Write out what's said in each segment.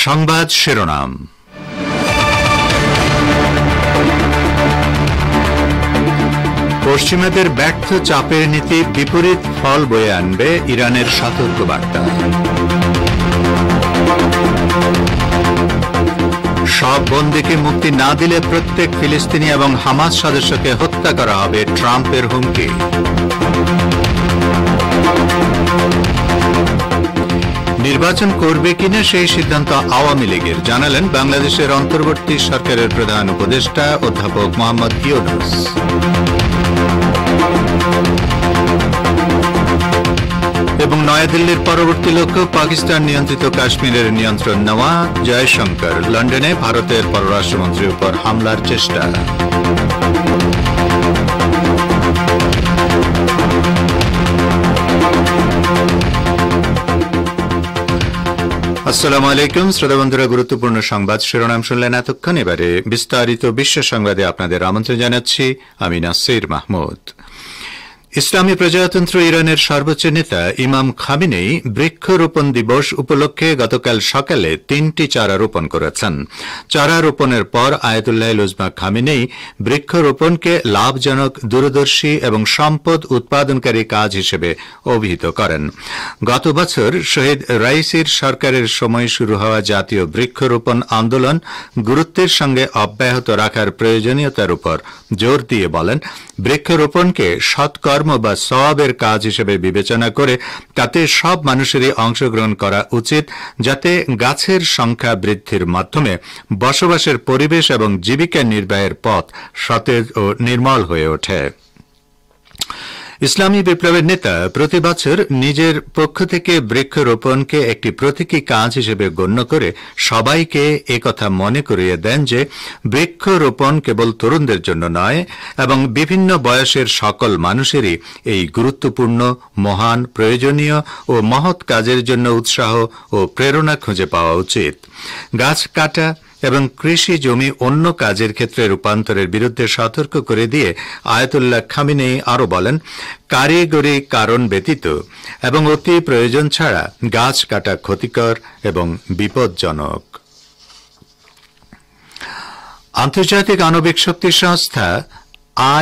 সংবাদ শিরোনাম। পশ্চিমাদের ব্যর্থ চাপের নীতি বিপরীত ফল বয়ে আনবে, ইরানের সতর্কবার্তা। সব বন্দীকে মুক্তি না দিলে প্রত্যেক ফিলিস্তিনি এবং হামাস সদস্যকে হত্যা করা হবে, ট্রাম্পের হুমকি। নির্বাচন করবে কিনা সেই সিদ্ধান্ত আওয়ামী লীগের, জানালেন বাংলাদেশের অন্তর্বর্তী সরকারের প্রধান উপদেষ্টা অধ্যাপক মোহাম্মদ ইউনূস। এবং নয়াদিল্লির পরবর্তী লক্ষ্য পাকিস্তান নিয়ন্ত্রিত কাশ্মীরের নিয়ন্ত্রণ নেওয়া, জয়শঙ্কর। লন্ডনে ভারতের পররাষ্ট্রমন্ত্রীর উপর হামলার চেষ্টা। আসসালামু আলাইকুম শ্রোতা বন্ধুরা, গুরুত্বপূর্ণ সংবাদ শিরোনাম শুনলেন এতক্ষণ। এবারে বিস্তারিত বিশ্ব সংবাদে আপনাদের আমন্ত্রণ জানাচ্ছি আমি নাসির মাহমুদ। ইসলামী প্রজাতন্ত্র ইরানের সর্বোচ্চ নেতা ইমাম খামেনেই বৃক্ষরোপণ দিবস উপলক্ষে গতকাল সকালে 3টি চারা রোপণ করেছেন। চারা রোপণের পর আয়াতুল্লাহ উজমা খামেনেই বৃক্ষরোপণকে লাভজনক, দূরদর্শী এবং সম্পদ উৎপাদনকারী কাজ হিসেবে অভিহিত করেন। গত বছর শহীদ রাইসির সরকারের সময় শুরু হওয়া জাতীয় বৃক্ষরোপণ আন্দোলন গুরুত্বের সঙ্গে অব্যাহত রাখার প্রয়োজনীয়তার উপর জোর দিয়ে বলেন, বৃক্ষরোপণকে সৎকর্ম বা সওয়াবের কাজ হিসেবে বিবেচনা করে তাতে সব মানুষেরই অংশগ্রহণ করা উচিত, যাতে গাছের সংখ্যা বৃদ্ধির মাধ্যমে বসবাসের পরিবেশ এবং জীবিকা নির্বাহের পথ সতেজ ও নির্মল হয়ে ওঠে। ইসলামী বিপ্লবের নেতা প্রতি বছর নিজের পক্ষ থেকে বৃক্ষরোপণকে একটি প্রতীকী কাজ হিসেবে গণ্য করে সবাইকে একথা মনে করিয়ে দেন যে বৃক্ষরোপণ কেবল তরুণদের জন্য নয় এবং বিভিন্ন বয়সের সকল মানুষেরই এই গুরুত্বপূর্ণ, মহান, প্রয়োজনীয় ও মহৎ কাজের জন্য উৎসাহ ও প্রেরণা খুঁজে পাওয়া উচিত। গাছ কাটা এবং কৃষি জমি অন্য কাজের ক্ষেত্রে রূপান্তরের বিরুদ্ধে সতর্ক করে দিয়ে আয়াতুল্লাহ খামেনেই আরও বলেন, কারিগরি কারণ ব্যতীত এবং অতি প্রয়োজন ছাড়া গাছ কাটা ক্ষতিকর এবং বিপজ্জনক। আন্তর্জাতিক আণবিক শক্তি সংস্থা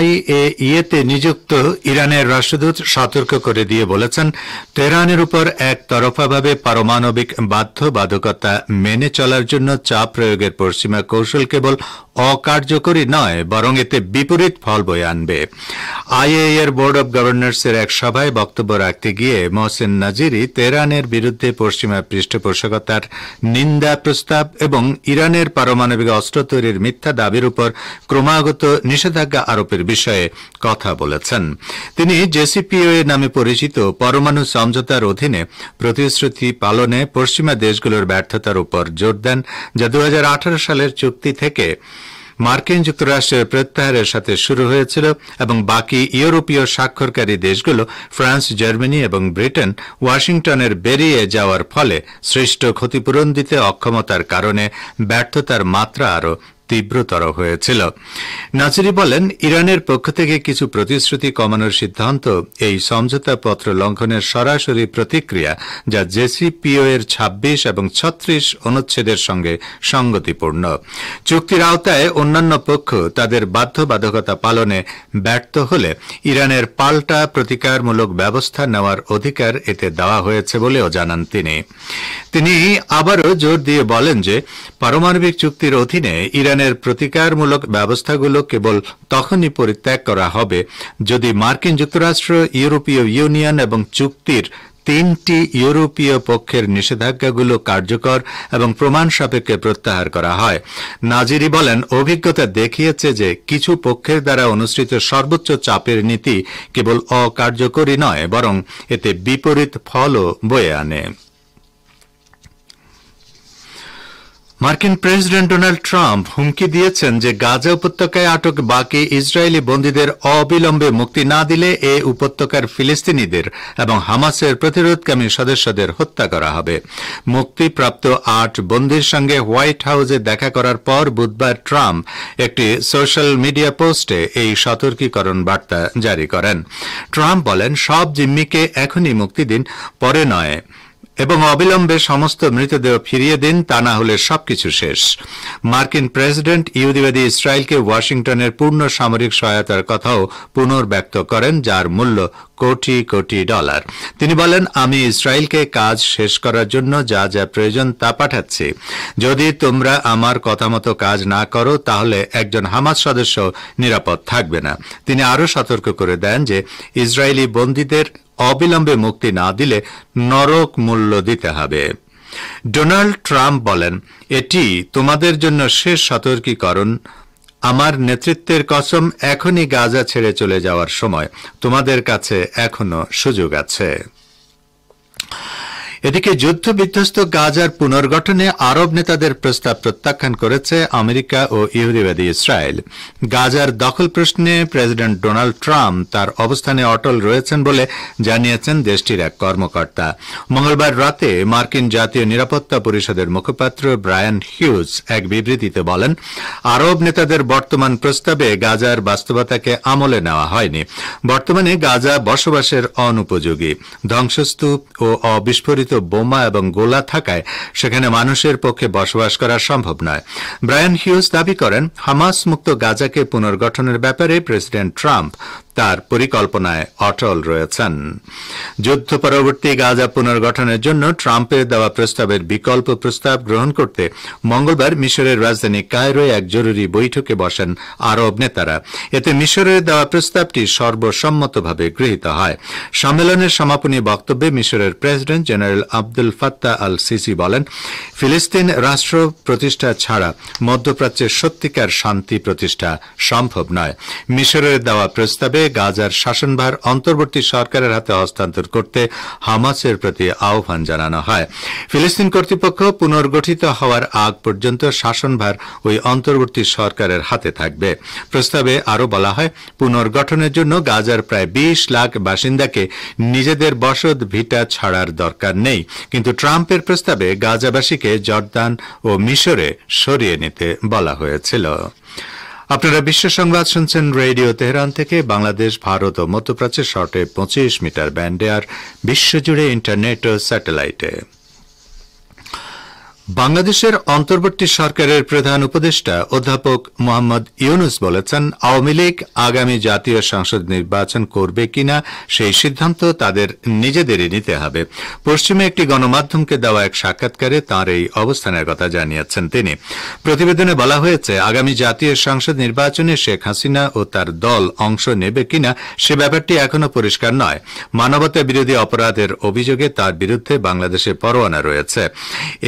IAEA-তে নিযুক্ত ইরানের রাষ্ট্রদূত সতর্ক করে দিয়ে বলেছেন, তেহরানের উপর একতরফাভাবে পারমাণবিক বাধ্যবাধকতা মেনে চলার জন্য চাপ প্রয়োগের পশ্চিমা কৌশল কেবল অকার্যকরী নয়, বরং এতে বিপরীত ফল বয়ে আনবে। IAEA এর বোর্ড অব গভর্নর্সের এক সভায় বক্তব্য রাখতে গিয়ে মোহসেন নাজিরি তেহরানের বিরুদ্ধে পশ্চিমা পৃষ্ঠপোষকতার নিন্দা প্রস্তাব এবং ইরানের পারমাণবিক অস্ত্র তৈরির মিথ্যা দাবির উপর ক্রমাগত নিষেধাজ্ঞা আরোপের বিষয়ে কথা বলেছেন। তিনি JCPOA নামে পরিচিত পরমাণু সমঝোতার অধীনে প্রতিশ্রুতি পালনে পশ্চিমা দেশগুলোর ব্যর্থতার উপর জোর দেন, যা 2018 সালের চুক্তি থেকে মার্কিন যুক্তরাষ্ট্রের প্রত্যাহারের সাথে শুরু হয়েছিল এবং বাকি ইউরোপীয় স্বাক্ষরকারী দেশগুলো ফ্রান্স, জার্মানি এবং ব্রিটেন ওয়াশিংটনের বেরিয়ে যাওয়ার ফলে সৃষ্ট ক্ষতিপূরণ দিতে অক্ষমতার কারণে ব্যর্থতার মাত্রা আরও তীব্রতর হয়েছিল। নাজিরি বলেন, ইরানের পক্ষ থেকে কিছু প্রতিশ্রুতি কমানোর সিদ্ধান্ত এই সমঝোতাপত্র লঙ্ঘনের সরাসরি প্রতিক্রিয়া, যা JCPOA-এর 26 এবং 36 অনুচ্ছেদের সঙ্গে সঙ্গতিপূর্ণ। চুক্তির আওতায় অন্যান্য পক্ষ তাদের বাধ্যবাধকতা পালনে ব্যর্থ হলে ইরানের পাল্টা প্রতিকারমূলক ব্যবস্থা নেওয়ার অধিকার এতে দেওয়া হয়েছে বলেও জানান তিনি আবারও জোর দিয়ে বলেন যে পারমাণবিক চুক্তির অধীনে ইরানের প্রতিকারমূলক ব্যবস্থাগুলো কেবল তখনই পরিত্যাগ করা হবে যদি মার্কিন যুক্তরাষ্ট্র, ইউরোপীয় ইউনিয়ন এবং চুক্তির 3টি ইউরোপীয় পক্ষের নিষেধাজ্ঞাগুলো কার্যকর এবং প্রমাণ সাপেক্ষে প্রত্যাহার করা হয়। নাজিরি বলেন, অভিজ্ঞতা দেখিয়েছে যে কিছু পক্ষের দ্বারা অনুসৃত সর্বোচ্চ চাপের নীতি কেবল অকার্যকরী নয়, বরং এতে বিপরীত ফলও বয়ে আনে। মার্কিন প্রেসিডেন্ট ডোনাল্ড ট্রাম্প হুমকি দিয়েছেন যে গাজা উপত্যকায় আটক বাকি ইসরায়েলি বন্দীদের অবিলম্বে মুক্তি না দিলে এ উপত্যকার ফিলিস্তিনিদের এবং হামাসের প্রতিরোধকামী সদস্যদের হত্যা করা হবে। মুক্তিপ্রাপ্ত 8 বন্দীর সঙ্গে হোয়াইট হাউসে দেখা করার পর বুধবার ট্রাম্প একটি সোশ্যাল মিডিয়া পোস্টে এই সতর্কীকরণ বার্তা জারি করেন। ট্রাম্প বলেন, সব জিম্মিকে এখনই মুক্তি দিন, পরে নয়। এবং অবিলম্বে সমস্ত মৃতদেহ ফিরিয়ে দিন, তা না হলে সবকিছু শেষ। মার্কিন প্রেসিডেন্ট ইহুদিবাদী ইসরায়েলকে ওয়াশিংটনের পূর্ণ সামরিক সহায়তার কথাও পুনর্ব্যক্ত করেন, যার মূল্য কোটি কোটি ডলার। তিনি বলেন, আমি ইসরায়েলকে কাজ শেষ করার জন্য যা যা প্রয়োজন তা পাঠাচ্ছি। যদি তোমরা আমার কথা মতো কাজ না করো তাহলে একজন হামাস সদস্য নিরাপদ থাকবে না। তিনি আরও সতর্ক করে দেন যে ইসরায়েলি বন্দীদের অবিলম্বে মুক্তি না দিলে নরক মূল্য দিতে হবে। ডোনাল্ড ট্রাম্প বলেন, এটি তোমাদের জন্য শেষ সতর্কীকরণ। আমার নেতৃত্বের কসম, এখনই গাজা ছেড়ে চলে যাওয়ার সময়। তোমাদের কাছে এখনো সুযোগ আছে। এদিকে যুদ্ধ বিধ্বস্ত গাজার পুনর্গঠনে আরব নেতাদের প্রস্তাব প্রত্যাখ্যান করেছে আমেরিকা ও ইহুদিবাদী ইসরায়েল। গাজার দখল প্রশ্নে প্রেসিডেন্ট ডোনাল্ড ট্রাম্প তার অবস্থানে অটল রয়েছেন বলে জানিয়েছেন দেশটির এক কর্মকর্তা। মঙ্গলবার রাতে মার্কিন জাতীয় নিরাপত্তা পরিষদের মুখপাত্র ব্রায়ান হিউজ এক বিবৃতিতে বলেন, আরব নেতাদের বর্তমান প্রস্তাবে গাজার বাস্তবতাকে আমলে নেওয়া হয়নি। বর্তমানে গাজা বসবাসের অনুপযোগী, ধ্বংসস্তূপ ও অবিস্ফোরিত বোমা এবং গোলা থাকায় সেখানে মানুষের পক্ষে বসবাস করা সম্ভব নয়। ব্রায়ান হিউজ দাবি করেন, হামাস মুক্ত গাজাকে পুনর্গঠনের ব্যাপারে প্রেসিডেন্ট ট্রাম্প তার পরিকল্পনায় অটল রয়েছেন। যুদ্ধ পরবর্তী গাজা পুনর্গঠনের জন্য ট্রাম্পের দেওয়া প্রস্তাবের বিকল্প প্রস্তাব গ্রহণ করতে মঙ্গলবার মিশরের রাজধানী কায়রোয় এক জরুরি বৈঠকে বসেন আরব নেতারা। এতে মিশরের দেওয়া প্রস্তাবটি সর্বসম্মতভাবে গৃহীত হয়। সম্মেলনের সমাপনী বক্তব্যে মিশরের president general Abdul Fattah al CC বলেন, ফিলিস্তিন রাষ্ট্র প্রতিষ্ঠা ছাড়া মধ্যপ্রাচ্যের সত্যিকার শান্তি প্রতিষ্ঠা সম্ভব নয়। মিশরের দেওয়া প্রস্তাবে গাজার শাসনভার অন্তর্বর্তী সরকারের হাতে হস্তান্তর করতে হামাসের প্রতি আহ্বান জানানো হয়। ফিলিস্তিন কর্তৃপক্ষ পুনর্গঠিত হওয়ার আগ পর্যন্ত শাসনভার ওই অন্তর্বর্তী সরকারের হাতে থাকবে। প্রস্তাবে আরও বলা হয়, পুনর্গঠনের জন্য গাজার প্রায় ২০ লাখ বাসিন্দাকে নিজেদের বসত ভিটা ছাড়ার দরকার নেই, কিন্তু ট্রাম্পের প্রস্তাবে গাজাবাসীকে জর্দান ও মিশরে সরিয়ে নিতে বলা হয়েছিল। আপনারা বিশ্ব সংবাদ শুনছেন রেডিও তেহরান থেকে। বাংলাদেশ, ভারত ও মধ্যপ্রাচ্যের শর্টে 25 মিটার ব্যান্ডে আর বিশ্বজুড়ে ইন্টারনেট ও স্যাটেলাইটে। বাংলাদেশের অন্তর্বর্তী সরকারের প্রধান উপদেষ্টা অধ্যাপক মোহাম্মদ ইউনুস বলেছেন, আওয়ামী লীগ আগামী জাতীয় সংসদ নির্বাচন করবে কিনা সেই সিদ্ধান্ত তাদের নিজেদেরই নিতে হবে। পশ্চিমে একটি গণমাধ্যমকে দেওয়া এক সাক্ষাৎকারে তাঁর এই অবস্থানের কথা জানিয়েছেন তিনি। প্রতিবেদনে বলা হয়েছে, আগামী জাতীয় সংসদ নির্বাচনে শেখ হাসিনা ও তার দল অংশ নেবে কিনা সে ব্যাপারটি এখনও পরিষ্কার নয়। মানবতা বিরোধী অপরাধের অভিযোগে তার বিরুদ্ধে বাংলাদেশে পরোয়ানা রয়েছে।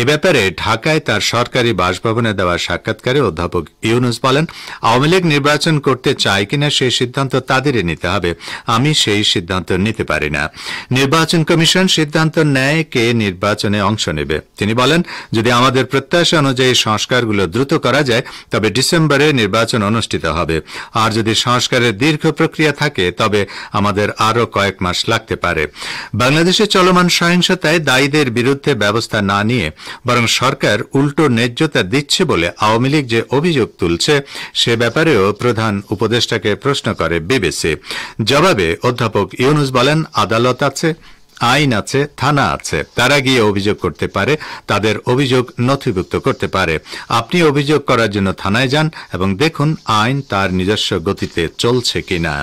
এ ব্যাপারে ঢাকায় তার সরকারি বাসভবনে দেওয়া সাক্ষাৎকারে অধ্যাপক ইউনুস বলেন, আওয়ামী লীগ নির্বাচন করতে চায় কিনা সেই সিদ্ধান্ত তাদেরই নিতে হবে, আমি সেই সিদ্ধান্ত নিতে পারি না। নির্বাচন কমিশন সিদ্ধান্ত নেয় কে নির্বাচনে অংশ নেবে। তিনি বলেন, যদি আমাদের প্রত্যাশা অনুযায়ী সংস্কারগুলো দ্রুত করা যায় তবে ডিসেম্বরে নির্বাচন অনুষ্ঠিত হবে, আর যদি সংস্কারের দীর্ঘ প্রক্রিয়া থাকে তবে আমাদের আরও কয়েক মাস লাগতে পারে। বাংলাদেশে চলমান সহিংসতায় দায়ীদের বিরুদ্ধে ব্যবস্থা না নিয়ে বরং সরকার উল্টো ন্যায্যতা দিচ্ছে বলে আওয়ামী লীগ যে অভিযোগ তুলছে সে ব্যাপারেও প্রধান উপদেষ্টাকে প্রশ্ন করে বিবিসি। জবাবে অধ্যাপক ইউনুস বলেন, আদালত আছে, আইন আছে, থানা আছে, তারা গিয়ে অভিযোগ করতে পারে, তাদের অভিযোগ নথিভুক্ত করতে পারে। আপনি অভিযোগ করার জন্য থানায় যান এবং দেখুন আইন তার নিজস্ব গতিতে চলছে কিনা।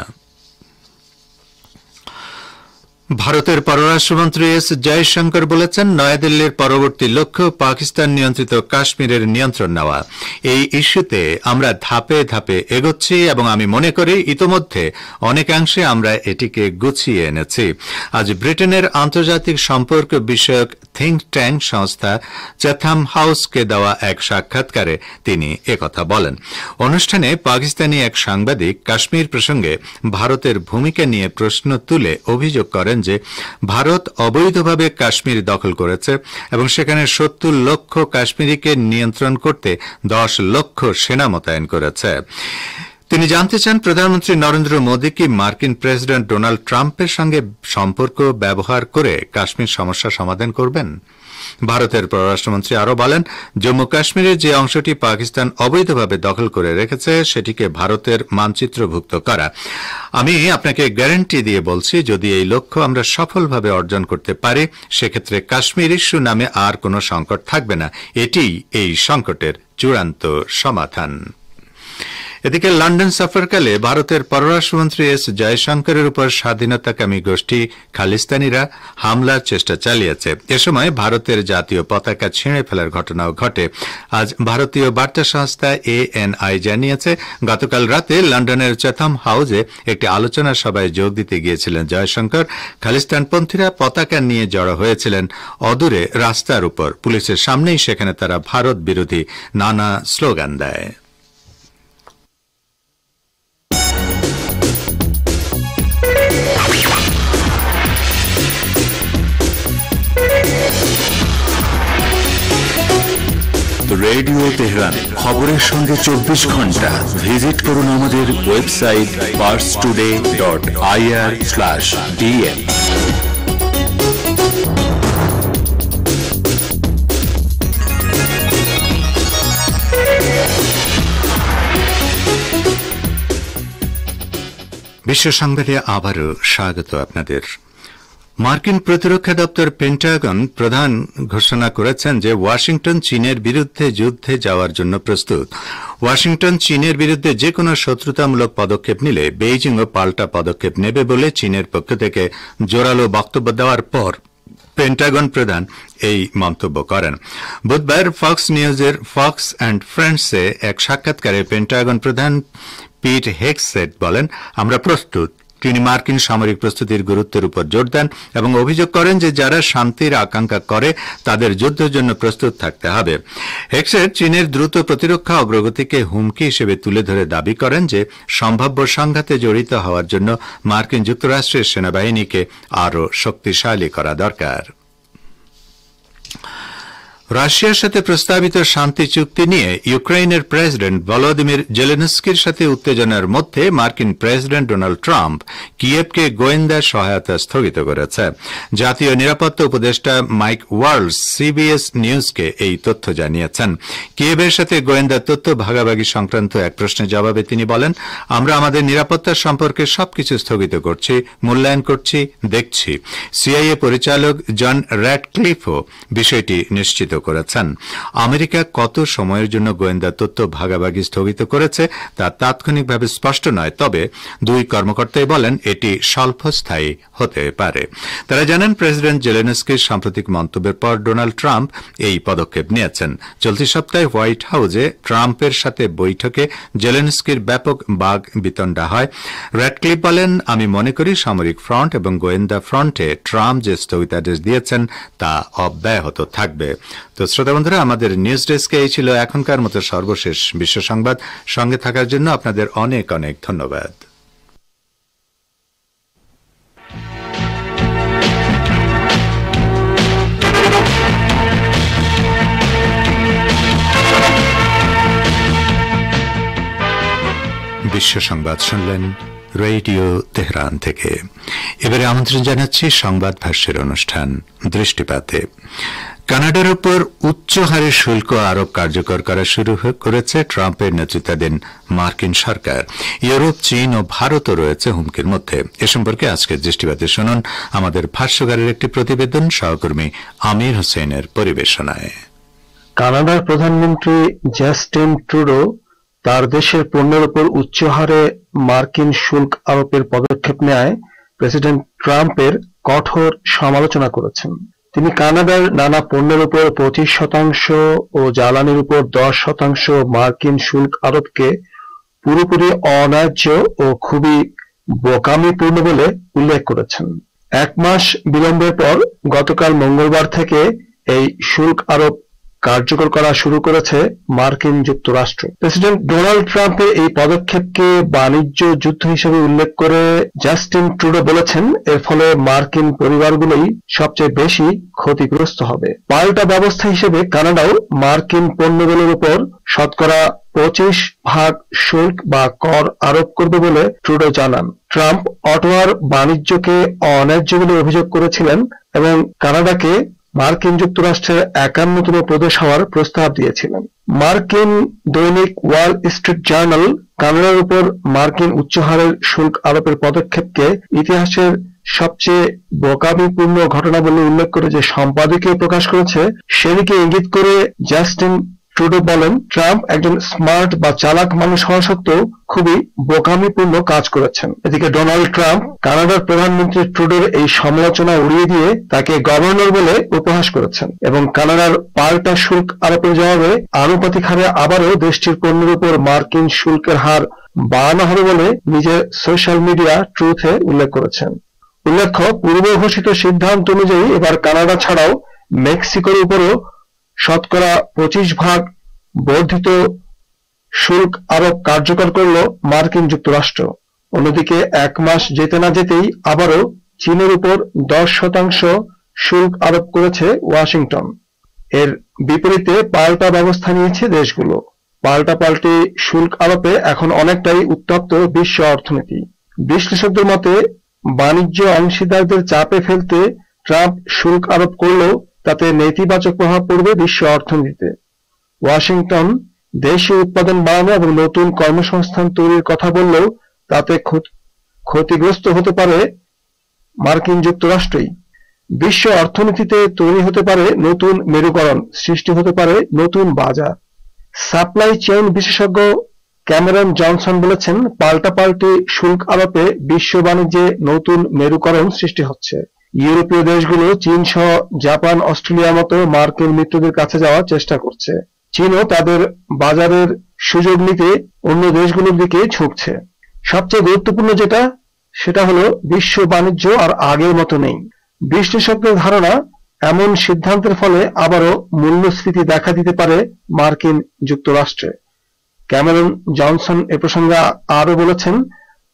ভারতের পররাষ্ট্রমন্ত্রী এস জয়শঙ্কর বলেছেন, নয়াদিল্লির পরবর্তী লক্ষ্য পাকিস্তান নিয়ন্ত্রিত কাশ্মীরের নিয়ন্ত্রণ নেওয়া। এই ইস্যুতে আমরা ধাপে ধাপে এগোচ্ছি এবং আমি মনে করি ইতোমধ্যে অনেকাংশে আমরা এটিকে গুছিয়ে এনেছি। আজ ব্রিটেনের আন্তর্জাতিক সম্পর্ক বিষয়ক থিঙ্ক ট্যাঙ্ক সংস্থা চ্যাথাম হাউসকে দেওয়া এক সাক্ষাৎকারে তিনি একথা বলেন। অনুষ্ঠানে পাকিস্তানি এক সাংবাদিক কাশ্মীর প্রসঙ্গে ভারতের ভূমিকা নিয়ে প্রশ্ন তুলে অভিযোগ করেন যে ভারত অবৈধভাবে কাশ্মীর দখল করেছে এবং সেখানে 70 লক্ষ কাশ্মীরিকে নিয়ন্ত্রণ করতে 10 লক্ষ সেনা মোতায়েন করেছে। তিনি জানতে চান, প্রধানমন্ত্রী নরেন্দ্র মোদী কি মার্কিন প্রেসিডেন্ট ডোনাল্ড ট্রাম্পের সঙ্গে সম্পর্ক ব্যবহার করে কাশ্মীর সমস্যা সমাধান করবেন। ভারতের পররাষ্ট্রমন্ত্রী আরও বলেন, জম্মু কাশ্মীরের যে অংশটি পাকিস্তান অবৈধভাবে দখল করে রেখেছে সেটিকে ভারতের মানচিত্রভুক্ত করা। আমি আপনাকে গ্যারান্টি দিয়ে বলছি, যদি এই লক্ষ্য আমরা সফলভাবে অর্জন করতে পারি সেক্ষেত্রে কাশ্মীর ইস্যু নামে আর কোনো সংকট থাকবে না। এটিই এই সংকটের চূড়ান্ত সমাধান। এদিকে লন্ডন সফরকালে ভারতের পররাষ্ট্রমন্ত্রী এস জয়শঙ্করের উপর স্বাধীনতাকামী গোষ্ঠী খালিস্তানিরা হামলার চেষ্টা চালিয়েছে। এ সময় ভারতের জাতীয় পতাকা ছিঁড়ে ফেলার ঘটনাও ঘটে। আজ ভারতীয় বার্তা সংস্থা ANI জানিয়েছে, গতকাল রাতে লন্ডনের চ্যাথম হাউসে একটি আলোচনা সভায় যোগ দিতে গিয়েছিলেন জয়শঙ্কর। খালিস্তানপন্থীরা পতাকা নিয়ে জড়ো হয়েছিলেন অদূরে রাস্তার উপর। পুলিশের সামনেই সেখানে তারা ভারত বিরোধী নানা স্লোগান দেয়। রেডিও তেহরান খবরের সঙ্গে 24 ঘন্টা। ভিজিট করুন আমাদের ওয়েবসাইট parstoday.ir/dn। বিশ্ব সংবাদে আবারও স্বাগত আপনাদের। মার্কিন প্রতিরক্ষা দপ্তর পেন্টাগন প্রধান ঘোষণা করেছেন যে ওয়াশিংটন চীনের বিরুদ্ধে যুদ্ধে যাওয়ার জন্য প্রস্তুত। ওয়াশিংটন চীনের বিরুদ্ধে যে কোনো শত্রুতামূলক পদক্ষেপ নিলে বেইজিংও পাল্টা পদক্ষেপ নেবে বলে চীনের পক্ষ থেকে জোরালো বক্তব্য দেওয়ার পর পেন্টাগন প্রধান এই মন্তব্য করেন। বুধবার ফক্স নিউজের ফক্স অ্যান্ড ফ্রেন্ডসে এক সাক্ষাৎকারে পেন্টাগন প্রধান পিট হেগসেট বলেন, আমরা প্রস্তুত। তিনি মার্কিন সামরিক প্রস্তুতির গুরুত্বের উপর জোর দেন এবং অভিযোগ করেন যে যারা শান্তির আকাঙ্ক্ষা করে তাদের যুদ্ধের জন্য প্রস্তুত থাকতে হবে। হেগসেট চীনের দ্রুত প্রতিরক্ষা অগ্রগতিকে হুমকি হিসেবে তুলে ধরে দাবি করেন যে সম্ভাব্য সংঘাতে জড়িত হওয়ার জন্য মার্কিন যুক্তরাষ্ট্রের সেনাবাহিনীকে আরও শক্তিশালী করা দরকার। রাশিয়ার সাথে প্রস্তাবিত শান্তি চুক্তি নিয়ে ইউক্রেনের প্রেসিডেন্ট ভলোদিমির জেলেনস্কির সাথে উত্তেজনার মধ্যে মার্কিন প্রেসিডেন্ট ডোনাল্ড ট্রাম্প কিয়েভকে গোয়েন্দা সহায়তা স্থগিত করেছে। জাতীয় নিরাপত্তা উপদেষ্টা মাইক ওয়ালস CBS নিউজকে এই তথ্য জানিয়েছেন। কিয়েভের সাথে গোয়েন্দা তথ্য ভাগাভাগি সংক্রান্ত এক প্রশ্নের জবাবে তিনি বলেন, আমরা আমাদের নিরাপত্তা সম্পর্কে সবকিছু স্থগিত করছি, মূল্যায়ন করছি, দেখছি। CIA পরিচালক জন র্যাডক্লিফও বিষয়টি নিশ্চিত করেছেন। আমেরিকা কত সময়ের জন্য গোয়েন্দা তথ্য ভাগাভাগি স্থগিত করেছে তা তাৎক্ষণিকভাবে স্পষ্ট নয়, তবে দুই কর্মকর্তাই বলেন এটি স্বল্পস্থায়ী হতে পারে। তারা জানান, প্রেসিডেন্ট জেলেনস্কির সাম্প্রতিক মন্তব্যের পর ডোনাল্ড ট্রাম্প এই পদক্ষেপ নিয়েছেন। চলতি সপ্তাহে হোয়াইট হাউসে ট্রাম্পের সাথে বৈঠকে জেলেনস্কির ব্যাপক বাগ বিতণ্ডা হয়। র্যাডক্লিফ বলেন, আমি মনে করি সামরিক ফ্রন্ট এবং গোয়েন্দা ফ্রন্টে ট্রাম্প যে স্থগিতাদেশ দিয়েছেন তা অব্যাহত থাকবে। তো শ্রোতা বন্ধুরা, আমাদের নিউজ ডেস্কে এই ছিল এখনকার মতো সর্বশেষ বিশ্ব সংবাদ। সঙ্গে থাকার জন্য আপনাদের অনেক অনেক ধন্যবাদ। বিশ্ব সংবাদ শুনলেন রেডিও তেহরান থেকে। এবারে আমন্ত্রণ জানাচ্ছি সংবাদ ভাষ্যের অনুষ্ঠান দৃষ্টিপাতে। কানাডার উপর উচ্চ হারে শুল্ক আরোপ কার্যকর করা শুরু করেছে ট্রাম্পের নেতৃত্বাধীন মার্কিন সরকার। ইউরোপ, চীন ও ভারতও রয়েছে হুমকির মধ্যে। এ সম্পর্কে আজকের দৃষ্টিপাতে শুনুন আমাদের ভাষ্যকারের একটি প্রতিবেদন, সহকর্মী আমির হোসেনের পরিবেশনায়। কানাডার প্রধানমন্ত্রী জাস্টিন ট্রুডো তার দেশের পণ্যের উপর উচ্চ হারে মার্কিন শুল্ক আরোপের পদক্ষেপ নেয় প্রেসিডেন্ট ট্রাম্পের কঠোর সমালোচনা করেছেন। তিনি কানাডার নানা পণ্যের উপর 25% ও জ্বালানির উপর 10% মার্কিন শুল্ক আরোপকে পুরোপুরি অন্যায্য ও খুবই বোকামিপূর্ণ বলে উল্লেখ করেছেন। এক মাস বিলম্বের পর গতকাল মঙ্গলবার থেকে এই শুল্ক আরোপ কার্যকর করা শুরু করেছে মার্কিন যুক্তরাষ্ট্র। প্রেসিডেন্ট ডোনাল্ড ট্রাম্পের এই পদক্ষেপকে বাণিজ্য যুদ্ধ হিসেবে উল্লেখ করে জাস্টিন ট্রুডো বলেছেন, এর ফলে মার্কিন পরিবারগুলোই সবচেয়ে বেশি ক্ষতিগ্রস্ত হবে। পাল্টা ব্যবস্থা হিসেবে কানাডাও মার্কিন পণ্যগুলোর উপর শতকরা 25% শুল্ক বা কর আরোপ করবে বলে ট্রুডো জানান। ট্রাম্প অটোয়ার বাণিজ্যকে অন্যায্য বলে অভিযোগ করেছিলেন এবং কানাডাকে মার্কিন যুক্তরাষ্ট্রের 51তম প্রদেশ হওয়ার প্রস্তাব দিয়েছিলেন। মার্কিন দৈনিক ওয়াল স্ট্রিট জার্নাল কানাডার উপর মার্কিন উচ্চহারের শুল্ক আরোপের পদক্ষেপকে ইতিহাসের সবচেয়ে বোকামিপূর্ণ ঘটনা বলে উল্লেখ করে যে সম্পাদকীয় প্রকাশ করেছে, সেদিকে ইঙ্গিত করে জাস্টিন ট্রুডো বলেন, ট্রাম্প একজন স্মার্ট বা চালাক মানুষ হওয়া সত্ত্বেও খুবই বোকামিপূর্ণ কাজ করেছেন। এদিকে ডোনাল্ড ট্রাম্প কানাডার প্রধানমন্ত্রী ট্রুডোর এই সমালোচনা উড়িয়ে দিয়ে তাকে গভর্নর বলে উপহাস করেছেন এবং কানাডার পাল্টা শুল্ক আরোপের জবাবে আনুপাতিক হারে আবারও দেশটির পণ্যের উপর মার্কিন শুল্কের হার বাড়ানো হবে বলে নিজের সোশ্যাল মিডিয়া ট্রুথে উল্লেখ করেছেন। উল্লেখ্য, পূর্ব ঘোষিত সিদ্ধান্ত অনুযায়ী এবার কানাডা ছাড়াও মেক্সিকোর উপরও শতকরা 25% বর্ধিত শুল্ক আরোপ কার্যকর করল মার্কিন যুক্তরাষ্ট্র। অন্যদিকে 1 মাস যেতে না যেতেই আবারও চীনের উপর 10% শুল্ক আরোপ করেছে ওয়াশিংটন। এর বিপরীতে পাল্টা ব্যবস্থা নিয়েছে দেশগুলো। পাল্টাপাল্টি শুল্ক আরোপে এখন অনেকটাই উত্তপ্ত বিশ্ব অর্থনীতি। বিশ্লেষকদের মতে বাণিজ্য অংশীদারদের চাপে ফেলতে ট্রাম্প শুল্ক আরোপ করলেও তাতে নেতিবাচক প্রভাব পড়বে বিশ্ব অর্থনীতিতে। ওয়াশিংটন দেশীয় উৎপাদন বাড়ানো এবং নতুন কর্মসংস্থান তৈরির কথা বললেও তাতে ক্ষতিগ্রস্ত হতে পারে মার্কিন যুক্তরাষ্ট্রই। বিশ্ব অর্থনীতিতে তৈরি হতে পারে নতুন মেরুকরণ, সৃষ্টি হতে পারে নতুন বাজার। সাপ্লাই চেইন বিশেষজ্ঞ ক্যামেরন জনসন বলেছেন, পাল্টাপাল্টি শুল্ক আরোপে বিশ্ব বাণিজ্যে নতুন মেরুকরণ সৃষ্টি হচ্ছে। ইউরোপীয় দেশগুলো চীন সহ জাপান, অস্ট্রেলিয়ার মতো মার্কিন মিত্রদের কাছে যাওয়ার চেষ্টা করছে। চীনও তাদের বাজারের সুযোগ নিতে অন্য দেশগুলোর দিকে ঝুঁকছে। সবচেয়ে গুরুত্বপূর্ণ যেটা, সেটা হলো বিশ্ব বাণিজ্য আর আগের মতো নেই। বিশ্লেষকদের ধারণা, এমন সিদ্ধান্তের ফলে আবারও মূল্যস্ফীতি দেখা দিতে পারে মার্কিন যুক্তরাষ্ট্রে। ক্যামেরন জনসন এ প্রসঙ্গে আরো বলেছেন,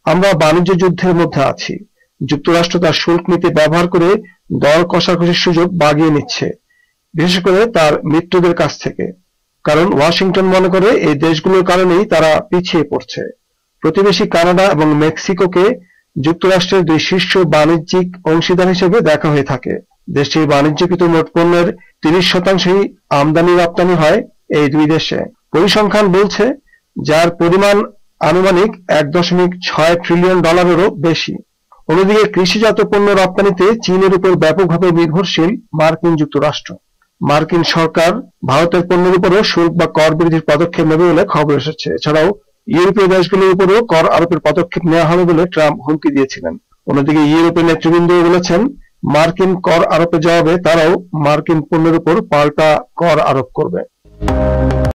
আমরা বাণিজ্য যুদ্ধের মধ্যে আছি। যুক্তরাষ্ট্র তার শুল্ক নীতি ব্যবহার করে দর কষাকষির সুযোগ বাগিয়ে নিচ্ছে, বিশেষ করে তার মিত্রদের কাছ থেকে। কারণ ওয়াশিংটন মনে করে এই দেশগুলোর কারণেই তারা পিছিয়ে পড়ছে। প্রতিবেশী কানাডা এবং মেক্সিকোকে যুক্তরাষ্ট্রের 2 শীর্ষ বাণিজ্যিক অংশীদার হিসেবে দেখা হয়ে থাকে। দেশটির বাণিজ্যকৃত মোট পণ্যের 30% আমদানি রপ্তানি হয় এই 2 দেশে। পরিসংখ্যান বলছে, যার পরিমাণ আনুমানিক $1.6 ট্রিলিয়ন বেশি। অন্যদিকে কৃষিজাত পণ্য রপ্তানিতে চীনের উপর ব্যাপকভাবে নির্ভরশীল মার্কিন যুক্তরাষ্ট্র। মার্কিন সরকার ভারতের পণ্যের উপরও শুল্ক বা কর বৃদ্ধির পদক্ষেপ নেবে বলে খবর এসেছে। এছাড়াও ইউরোপীয় দেশগুলোর উপরও কর আরোপের পদক্ষেপ নেওয়া হবে বলে ট্রাম্প হুমকি দিয়েছিলেন। অন্যদিকে ইউরোপীয় নেতৃবৃন্দ বলেছেন, মার্কিন কর আরোপের জবাবে তারাও মার্কিন পণ্যের উপর পাল্টা কর আরোপ করবে।